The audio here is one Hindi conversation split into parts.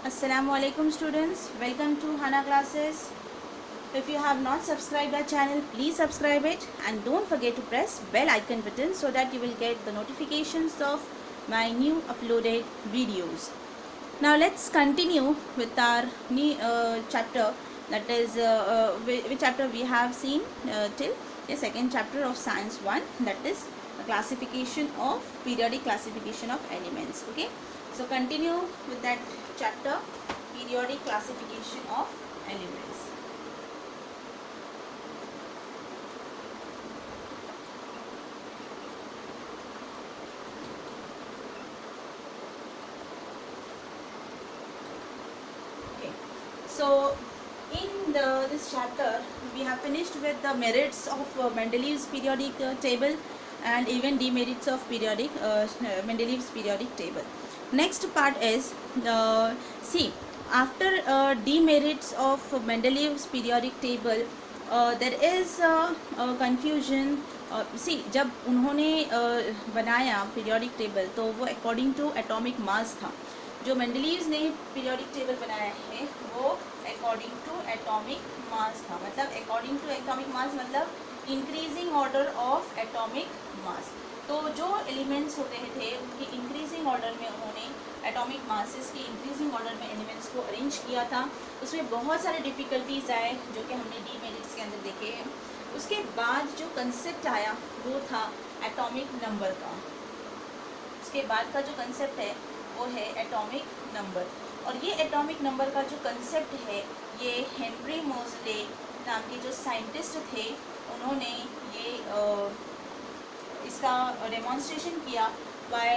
Assalamualaikum students, welcome to Hana classes. If you have not subscribed our channel, please subscribe it and don't forget to press bell icon button so that you will get the notifications of my new uploaded videos. Now let's continue with our new chapter, that is which chapter we have seen till the second chapter of science 1, that is the classification of periodic classification of elements. Okay, so continue with that chapter, periodic classification of elements. Okay, so in this chapter we have finished with the merits of Mendeleev's periodic table and even demerits of periodic Mendeleev's periodic table. Next part is see, after demerits of Mendeleev's periodic table there is confusion. See, जब उन्होंने बनाया periodic table तो वो according to atomic mass था. जो मेंडलीव्स ने पीरियोडिक टेबल बनाया है वो अकॉर्डिंग टू एटॉमिक मास था. मतलब अकॉर्डिंग टू एटॉमिक मास मतलब increasing order of atomic mass. तो जो एलिमेंट्स होते थे उनकी इंक्रीजिंग ऑर्डर में उन्होंने एटॉमिक मासेस की इंक्रीजिंग ऑर्डर में एलिमेंट्स को अरेंज किया था. उसमें बहुत सारे डिफ़िकल्टीज आए जो कि हमने डीमेरिट्स के अंदर देखे हैं. उसके बाद जो कंसेप्ट आया वो था एटॉमिक नंबर का. उसके बाद का जो कंसेप्ट है वो है एटॉमिक नंबर. और ये एटॉमिक नंबर का जो कंसेप्ट है ये हेनरी मोज़ले नाम के जो साइंटिस्ट थे उन्होंने ये इसका डेमोन्स्ट्रेशन किया बाय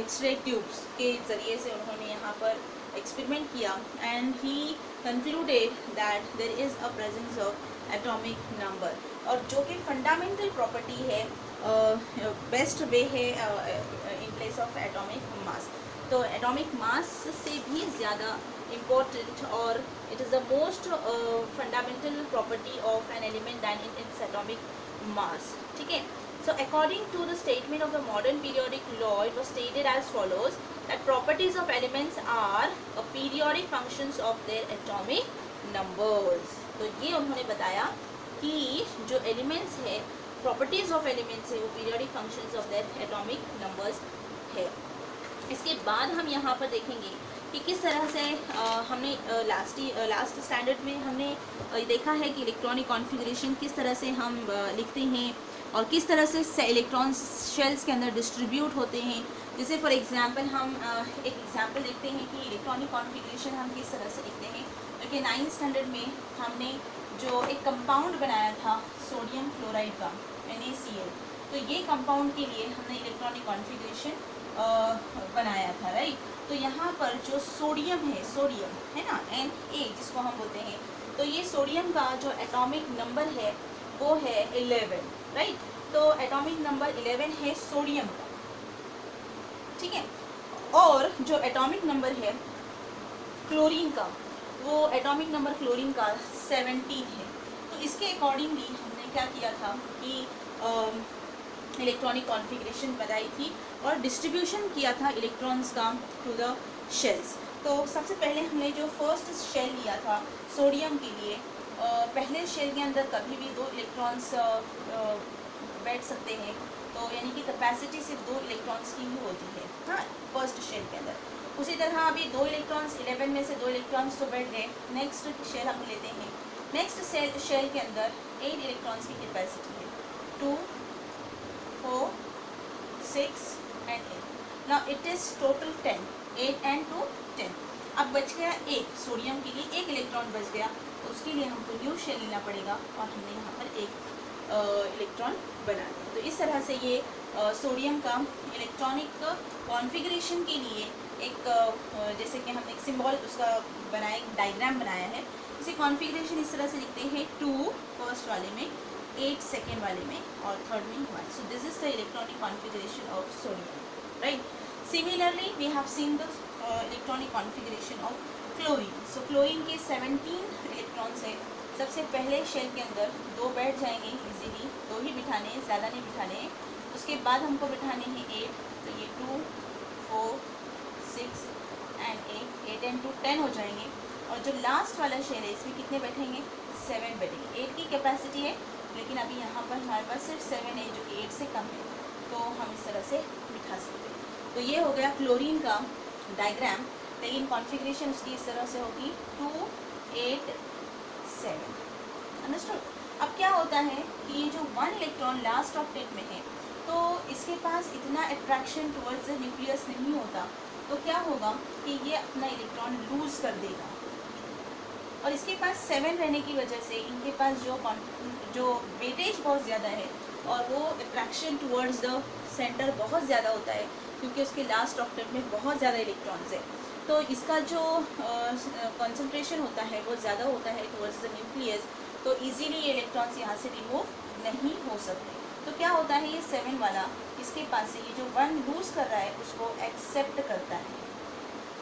एक्सरे ट्यूब्स के ज़रिए से. उन्होंने यहाँ पर एक्सपेरिमेंट किया and he concluded that there is a presence of atomic number. और जो कि फंडामेंटल प्रॉपर्टी है, बेस्ट वे है in place of atomic mass. तो एटॉमिक मास से भी ज़्यादा इम्पोर्टेंट और it is the most fundamental property of an element than in its atomic mass. ठीक है. So according to the statement of the modern periodic law, it was stated as follows that properties of elements are a periodic functions of their atomic numbers. तो ये उन्होंने बताया कि जो एलिमेंट्स है, प्रॉपर्टीज ऑफ एलिमेंट्स है वो periodic functions of their atomic numbers है. इसके बाद हम यहाँ पर देखेंगे कि किस तरह से हमने लास्ट स्टैंडर्ड में हमने देखा है कि इलेक्ट्रॉनिक कॉन्फ़िगरेशन किस तरह से हम लिखते हैं और किस तरह से इलेक्ट्रॉन्स शेल्स के अंदर डिस्ट्रीब्यूट होते हैं. जैसे फॉर एग्जांपल हम एक एग्जांपल देखते हैं कि इलेक्ट्रॉनिक कॉन्फ़िगरेशन हम किस तरह से लिखते हैं. क्योंकि 9th स्टैंडर्ड में हमने जो एक कंपाउंड बनाया था सोडियम क्लोराइड का NaCl, तो ये कंपाउंड के लिए हमने इलेक्ट्रॉनिक कॉन्फ़िगरेशन बनाया था, राइट. तो यहाँ पर जो सोडियम है ना, Na जिसको हम बोलते हैं, तो ये सोडियम का जो एटॉमिक नंबर है वो है 11, राइट. तो एटॉमिक नंबर 11 है सोडियम का. ठीक है. और जो एटॉमिक नंबर है क्लोरीन का, वो एटॉमिक नंबर क्लोरीन का 17 है. तो इसके अकॉर्डिंगली हमने क्या किया था कि इलेक्ट्रॉनिक कॉन्फ़िगरेशन बनाई थी और डिस्ट्रीब्यूशन किया था इलेक्ट्रॉन्स का टू द शेल्स. तो सबसे पहले हमने जो फर्स्ट शेल लिया था सोडियम के लिए, पहले शेल के अंदर कभी भी 2 इलेक्ट्रॉन्स बैठ सकते हैं. तो यानी कि कैपेसिटी सिर्फ 2 इलेक्ट्रॉन्स की ही होती है, हाँ, फर्स्ट शेल के अंदर. उसी तरह अभी 2 इलेक्ट्रॉन्स 11 में से 2 इलेक्ट्रॉन्स तो बैठ गए. नेक्स्ट शेल हम लेते हैं. नेक्स्ट शेल के अंदर 8 इलेक्ट्रॉन्स की कैपेसिटी है, 2, 4, 6 and 8. Now it is total 10. 8 and 2 10. अब बच गया एक सोडियम के लिए, एक इलेक्ट्रॉन बच गया. तो उसके लिए हमको न्यू शेल लेना पड़ेगा और हमने यहाँ पर एक इलेक्ट्रॉन बना दिया. तो इस तरह से ये सोडियम का इलेक्ट्रॉनिक कॉन्फ़िगरेशन के लिए एक जैसे कि हमने एक सिंबल उसका बनाया, एक डायग्राम बनाया है. इसे कॉन्फ़िगरेशन इस तरह से लिखते हैं, 2 फर्स्ट वाले में, 8 सेकेंड वाले में और थर्ड में 1. So this is the electronic configuration of sodium, right? Similarly, we have seen the electronic configuration of chlorine. So chlorine के 17 इलेक्ट्रॉन्स है. सबसे पहले शेल के अंदर 2 बैठ जाएंगे इजीली, 2 ही बिठाने हैं, ज़्यादा नहीं बिठाने हैं. उसके बाद हमको बिठाने हैं 8. तो ये 2, 4, 6 and 8 8 एंड 2 10 हो जाएंगे, और जो लास्ट वाला शेल है इसमें कितने बैठेंगे, 7 बैठेंगे। 8 की कैपेसिटी है, लेकिन अभी यहाँ पर हमारे पास सिर्फ 7 है जो कि 8 से कम है, तो हम इस तरह से बिठा सकते हैं। तो ये हो गया क्लोरीन का डायग्राम, लेकिन कॉन्फ़िगरेशन उसकी इस तरह से होगी 2 8 7। अंडरस्टूड। अब क्या होता है कि ये जो 1 इलेक्ट्रॉन लास्ट ऑक्टेट में है, तो इसके पास इतना अट्रैक्शन टुवर्ड्स द न्यूक्लियस नहीं होता, तो क्या होगा कि ये अपना इलेक्ट्रॉन लूज कर देगा, और इसके पास 7 रहने की वजह से इनके पास जो वेटेज बहुत ज़्यादा है, और वो अट्रैक्शन टुवर्ड्स द सेंटर बहुत ज़्यादा होता है, क्योंकि उसके लास्ट ऑक्टेट में बहुत ज़्यादा इलेक्ट्रॉन्स है, तो इसका जो कंसंट्रेशन होता है वो ज़्यादा होता है टुवर्ड्स द न्यूक्लियस, तो इजीली ये इलेक्ट्रॉन्स यहाँ से रिमूव नहीं हो सकते। तो क्या होता है, ये 7 वाला इसके पास से ये जो 1 लूज कर रहा है उसको एक्सेप्ट करता है।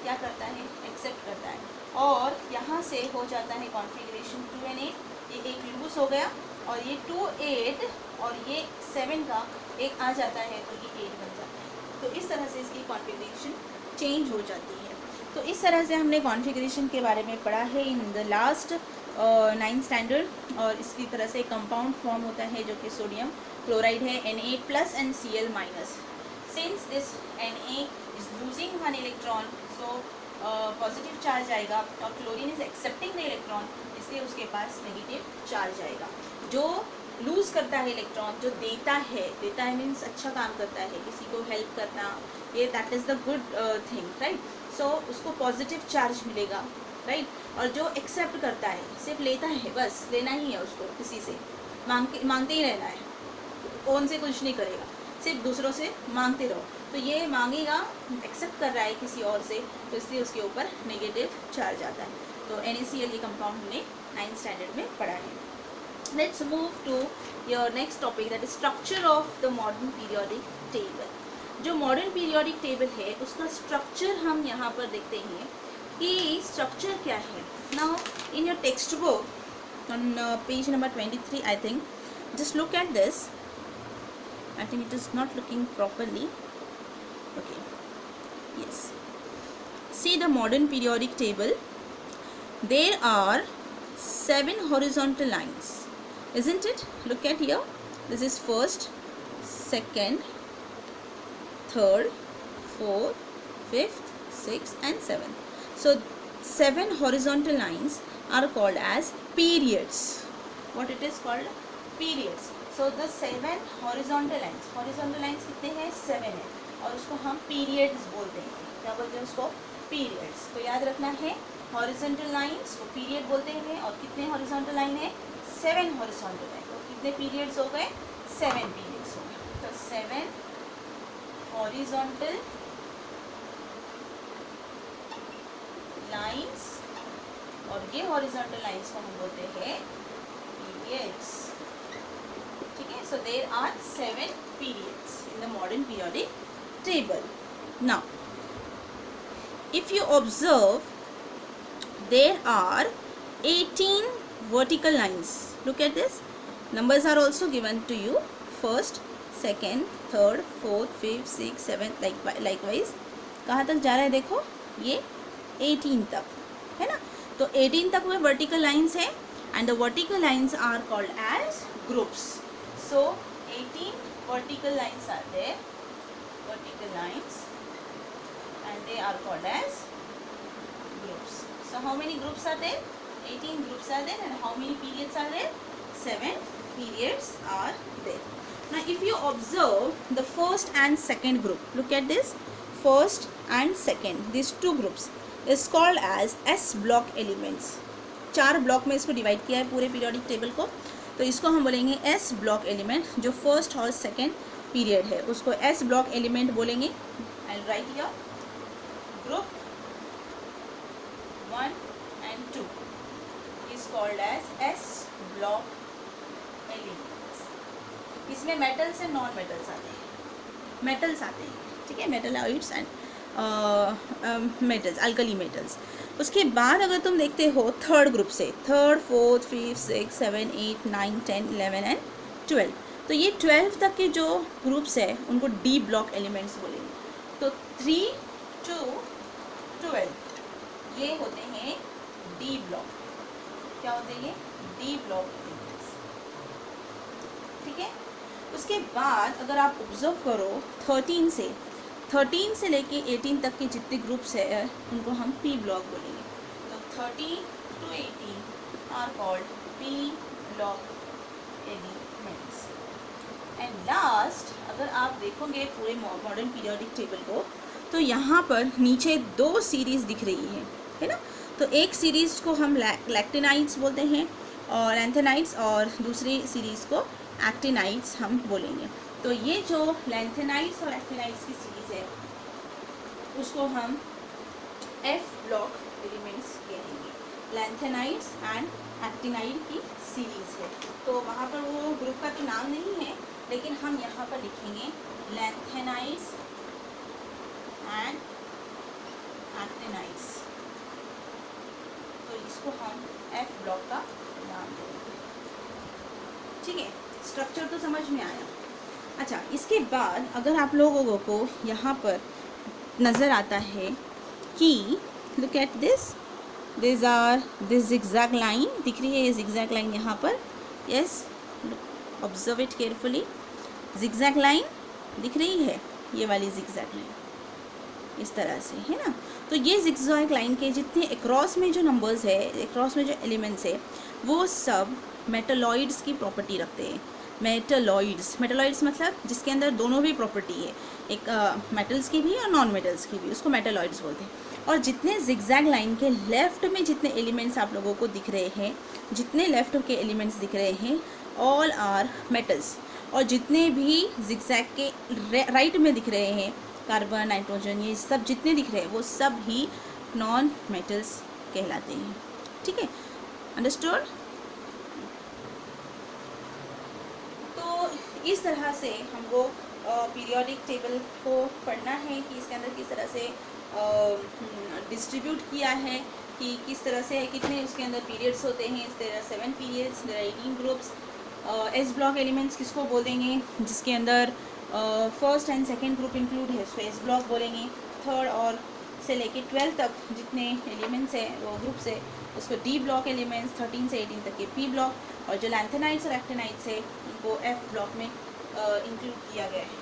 क्या करता है, एक्सेप्ट करता है, और यहाँ से हो जाता है कॉन्फ़िगरेशन 2 and 8, ये एक लूज हो गया, और ये 2 8 और ये 7 का एक आ जाता है, तो ये 8 बन जाता है। तो इस तरह से इसकी कॉन्फ़िगरेशन चेंज हो जाती है। तो इस तरह से हमने कॉन्फ़िगरेशन के बारे में पढ़ा है in the last 9th standard, और इसकी तरह से कंपाउंड फॉर्म होता है जो कि सोडियम क्लोराइड है, Na+ and Cl-। Since this Na is losing 1 electron, so positive charge आएगा, और chlorine is accepting the electron, इसलिए उसके पास नेगेटिव चार्ज आएगा। जो लूज करता है इलेक्ट्रॉन, जो देता है मीन्स अच्छा काम करता है, किसी को हेल्प करना, ये that is the good thing, right. So उसको पॉजिटिव चार्ज मिलेगा, राइट। और जो एक्सेप्ट करता है, सिर्फ लेता है, बस लेना ही है उसको, किसी से मांगते ही रहना है, कौन से कुछ नहीं करेगा, सिर्फ दूसरों से मांगते रहो, तो ये मांगेगा, एक्सेप्ट कर रहा है किसी और से, तो इसलिए उसके ऊपर नेगेटिव चार्ज आता है। तो NaCl ये कंपाउंड हमने 9th स्टैंडर्ड में पढ़ा है। Let's move to your next topic, that is structure of the modern periodic table. जो मॉडर्न पीरियोडिक टेबल है उसका स्ट्रक्चर हम यहाँ पर देखते हैं कि स्ट्रक्चर क्या है। Now in your text book on page number 23 I think, just look at this. I think it is not looking properly. Okay, yes, see the modern periodic table. There are 7 horizontal lines, isn't it? Look at here, this is first, second, third, fourth, fifth, sixth and seventh. So 7 horizontal lines are called as periods. What it is called? Periods. So the 7 horizontal lines कितने हैं, 7 है, और उसको हम periods बोलते हैं। क्या बोलते हैं उसको, periods। तो याद रखना है, horizontal lines को period बोलते हैं, और कितने horizontal line है, 7 horizontal line। तो कितने periods हो गए, 7 periods हो गए। तो 7 horizontal lines, और ये horizontal lines को हम बोलते हैं periods। ठीक है, so there are 7 periods in the modern periodic table. Now, if you observe, there are 18 vertical lines. Look at this. Numbers are also given to you. First, second, third, fourth, fifth, sixth, seventh, likewise. कहाँ तक जा रहा है देखो, ये 18 तक है ना। तो 18 तक में vertical lines है, and the vertical lines are called as groups. So 18 vertical lines are there, vertical lines, and they are called as groups. So how many groups are there? 18 groups are there, and how many periods are there? 7 periods are there. Now if you observe the first and second group, look at this, first and second, these two groups is called as S block elements. 4 block में इसको डिवाइड किया है पूरे पीरियोडिक टेबल को, तो इसको हम बोलेंगे एस ब्लॉक एलिमेंट। जो फर्स्ट और सेकेंड पीरियड है उसको एस ब्लॉक एलिमेंट बोलेंगे। And right here group 1 and 2 is called as S block elements. इसमें मेटल्स एंड नॉन मेटल्स आते हैं, मेटल्स आते हैं, ठीक है, metalloids and metals, alkali metals. उसके बाद अगर तुम देखते हो थर्ड ग्रुप से, थर्ड, फोर्थ, फिफ्थ, 6, 7, 8, 9, 10, 11 एंड 12, तो ये 12 तक के जो ग्रुप्स है उनको डी ब्लॉक एलिमेंट्स बोलेंगे। तो 3 to 12 ये होते हैं डी ब्लॉक। क्या होते हैं ये? D block elements. ठीक है। उसके बाद अगर आप ऑब्जर्व करो 13 से लेके 18 तक के जितने ग्रुप्स है उनको हम पी ब्लॉक बोलेंगे। तो 13 to 18 are called P block elements. And last अगर आप देखोगे पूरे मॉडर्न पीरियोडिक टेबल को, तो यहाँ पर नीचे 2 सीरीज़ दिख रही है ना। तो एक सीरीज़ को हम लैक्टिनाइट्स बोलते हैं और लैंथेनाइट्स, और दूसरी सीरीज़ को एक्टिनाइट्स हम बोलेंगे। तो ये जो लैंथेनाइट्स और एक्टिनाइट्स की सीरीज़ है उसको हम एफ ब्लॉक एलिमेंट्स कहेंगे। लैंथेनाइट्स एंड एक्टिनाइट की सीरीज़ है। तो वहाँ पर वो ग्रुप का तो नाम नहीं है, लेकिन हम यहाँ पर लिखेंगे लैंथेनाइट्स एंड एक्टिनाइट्स। तो इसको हम एफ ब्लॉक का नाम देंगे। ठीक है, स्ट्रक्चर तो समझ में आया। अच्छा, इसके बाद अगर आप लोगों को यहाँ पर नज़र आता है कि look at this zigzag line दिख रही है, ये zigzag लाइन यहाँ पर, yes, observe it carefully. zigzag line दिख रही है, ये वाली zigzag लाइन इस तरह से है ना। तो ये zigzag लाइन के जितने अक्रॉस में जो नंबर्स है, अक्रॉस में जो एलिमेंट्स है, वो सब मेटलॉइड्स की प्रॉपर्टी रखते हैं। मेटलॉइड्स मतलब जिसके अंदर दोनों भी प्रॉपर्टी है, एक मेटल्स की भी और नॉन मेटल्स की भी, उसको मेटलॉइड्स बोलते हैं। और जितने zigzag लाइन के लेफ्ट में जितने एलिमेंट्स आप लोगों को दिख रहे हैं, जितने लेफ्ट के एलिमेंट्स दिख रहे हैं, ऑल आर मेटल्स। और जितने भी zigzag के राइट में दिख रहे हैं, कार्बन, नाइट्रोजन, ये सब जितने दिख रहे हैं वो सब ही नॉन मेटल्स कहलाते हैं। ठीक है, अंडरस्टूड। तो इस तरह से हमको पीरियोडिक टेबल को पढ़ना है कि इसके अंदर किस तरह से डिस्ट्रीब्यूट किया है, कि किस तरह से कितने उसके अंदर पीरियड्स होते हैं। इस तरह 7 periods, 18 groups. S block elements किसको बोल देंगे? जिसके अंदर first and second group include है, उसको एस ब्लॉक बोलेंगे। थर्ड और से लेके 12 तक जितने एलिमेंट्स हैं, वो ग्रुप्स है, उसको डी ब्लॉक एलिमेंट्स। 13 से 18 तक के पी ब्लॉक, और जो लैंथेनाइट्स और एक्टिनाइट्स है उनको एफ ब्लॉक में इंक्लूड किया गया है।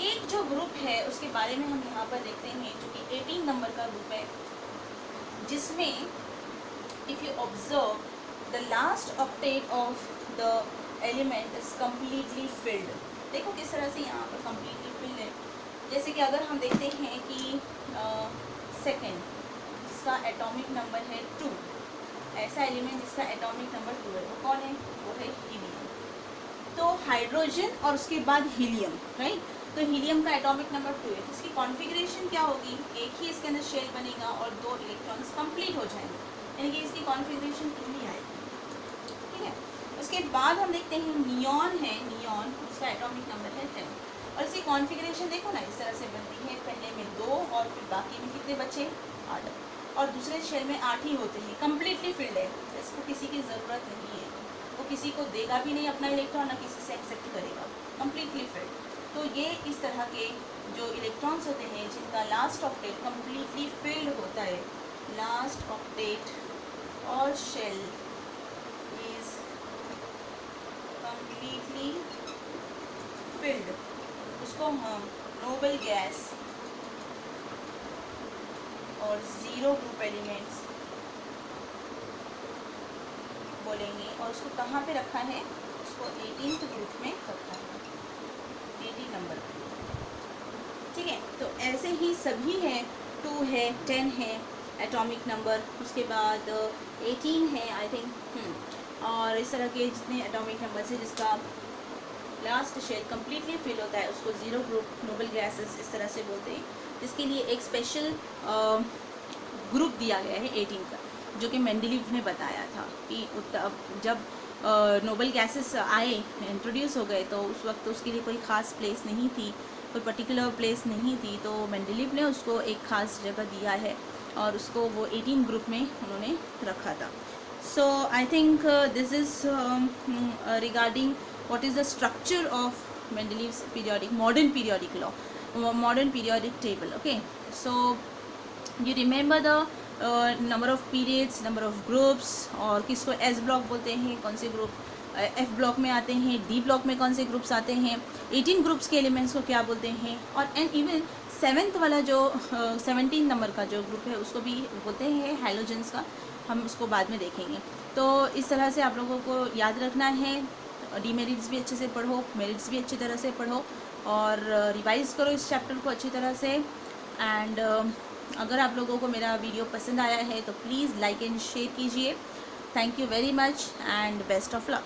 एक जो ग्रुप है उसके बारे में हम यहाँ पर देखते हैं, जो कि 18 नंबर का ग्रुप है, जिसमें if you observe the last octet of the element is completely field. देखो किस तरह से यहाँ पर कम्प्लीटली फिल्ड है। जैसे कि अगर हम देखते हैं कि सेकेंड, जिसका एटॉमिक नंबर है 2, ऐसा एलिमेंट जिसका एटॉमिक नंबर 2 है, वो कौन है? वो है हीलियम। तो हाइड्रोजन और उसके बाद हीलियम, राइट। तो हीलियम का एटॉमिक नंबर 2 है, तो इसकी कॉन्फ़िगरेशन क्या होगी? एक ही इसके अंदर शेल बनेगा और 2 इलेक्ट्रॉन्स कंप्लीट हो जाएंगे, यानी कि इसकी कॉन्फ़िगरेशन 2 ही आएगी। ठीक है। उसके बाद हम देखते हैं नियॉन है, नियॉन, उसका एटॉमिक नंबर है 10, और इसकी कॉन्फ़िगरेशन देखो ना, इस तरह से बनती है। पहले में 2 और फिर बाकी में कितने बचे? 8, और दूसरे शेल में 8 ही होते हैं। कम्प्लीटली फिल्ड है, इसको किसी की ज़रूरत नहीं है, वो किसी को देगा भी नहीं अपना इलेक्ट्रॉन, ना किसी से एक्सेप्ट करेगा। Completely field. तो ये इस तरह के जो इलेक्ट्रॉन्स होते हैं जिनका लास्ट ऑक्टेट कम्प्लीटली फिल्ड होता है, लास्ट ऑक्टेट और शेल इज कम्प्लीटली फिल्ड, उसको हम नोबल गैस और ज़ीरो ग्रुप एलिमेंट्स बोलेंगे। और उसको कहाँ पे रखा है? उसको 18th ग्रुप में रखा है, 18 नंबर। ठीक है। तो ऐसे ही सभी हैं, 2 है, 10 है एटॉमिक नंबर, उसके बाद 18 है आई थिंक, और इस तरह के जितने एटॉमिक नंबर है जिसका लास्ट शेल कम्प्लीटली फिल होता है, उसको ज़ीरो ग्रुप नोबल गैसेस इस तरह से बोलते हैं, जिसके लिए एक स्पेशल ग्रुप दिया गया है 18 का, जो कि मेंडलीव ने बताया था कि जब नोबल गैसेस आए, इंट्रोड्यूस हो गए, तो उस वक्त उसके लिए कोई ख़ास प्लेस नहीं थी, कोई पर्टिकुलर प्लेस नहीं थी, तो मेंडलीव ने उसको एक ख़ास जगह दिया है और उसको वो 18 ग्रुप में उन्होंने रखा था। So I think this is regarding what is the structure of Mendeleev's modern periodic law, modern periodic table. Okay, so you remember the number of periods, number of groups, और किसको एस ब्लॉक बोलते हैं, कौन से ग्रुप एफ ब्लॉक में आते हैं, डी ब्लॉक में कौन से ग्रुप्स आते हैं, 18 ग्रुप्स के एलिमेंट्स को क्या बोलते हैं, और एंड इवन 7th वाला जो 17 नंबर का जो ग्रुप है उसको भी बोलते हैं हैलोजेंस का, हम उसको बाद में देखेंगे। तो इस तरह से आप लोगों को याद रखना है, डीमेरिट्स भी अच्छे से पढ़ो, मेरिट्स भी अच्छी तरह से पढ़ो, और रिवाइज़ करो इस चैप्टर को अच्छी तरह से। एंड अगर आप लोगों को मेरा वीडियो पसंद आया है तो प्लीज़ लाइक एंड शेयर कीजिए। Thank you very much and best of luck.